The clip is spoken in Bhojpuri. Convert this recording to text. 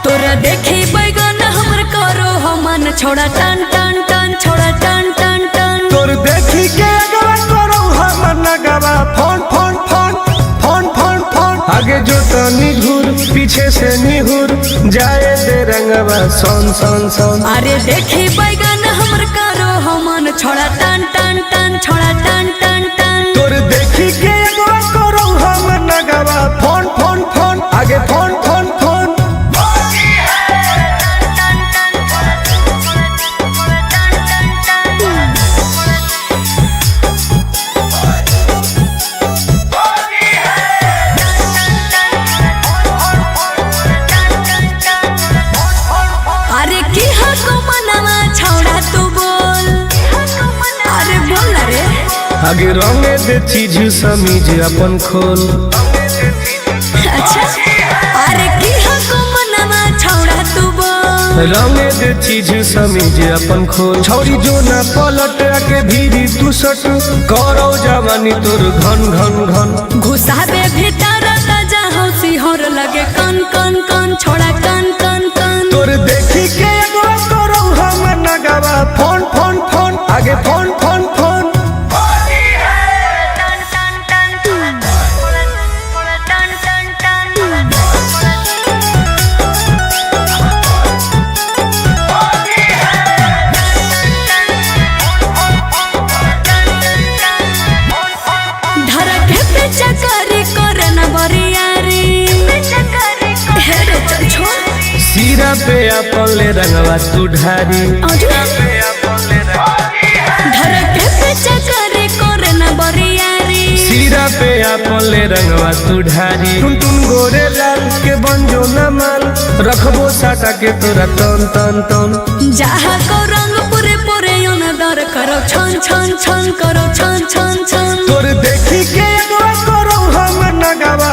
तोरा देखी बैगन हमर करो मन छोड़ा टन टन टन छोड़ा टन टन टन। तोर देखी के अगवा करो हमर नगवा phone phone phone phone phone phone. आगे जो तनी घूर पीछे से निहुर जाए दे रंगवा सोन सोन सोन। अरे देखी बैगन हमर करो मन छोड़ा टन टन टन छोड़ा टन टन टन। तोर देखी के अगवा करो हमर नगवा फोन फोन फोन आगे फोन फोन फोन। अरे की हको मनवा छोड़ा तू बोल। अरे बोल ना रे। आगे रंगे दे चीज समीज अपन खोल। अच्छा अरे की हको मनवा छोड़ा तू बोल। रंगे दे चीज समीज अपन खोल। छौरी जो ना पलट के भीरी तू सट करो जवानी तोर घन घन घन। घुसाबे भीतर ताजा हौसी होर लगे कन कन कन छोड़ा कन कन कन। तोर देखी के एगो करो हमर नगवा फोन फोन फोन आगे फोन फोन फोन। धरके पे चकरी करे न बरियारी। हे रे चल छोड़। सीरा पे अपन ले रंगवा तू ढारी। धरके पे चकरी करे न बरियारी। सीरा पे अपन ले रंगवा तू ढारी। टुन टुन गोरे लाल के बंजो न माल रखबो साटा के तोरा तन तन तन। जहाँ को रंग पूरे पूरे योन दर करो छन छन छन करो छन छन छन। तोर देखी के एगो करो हमर नगवा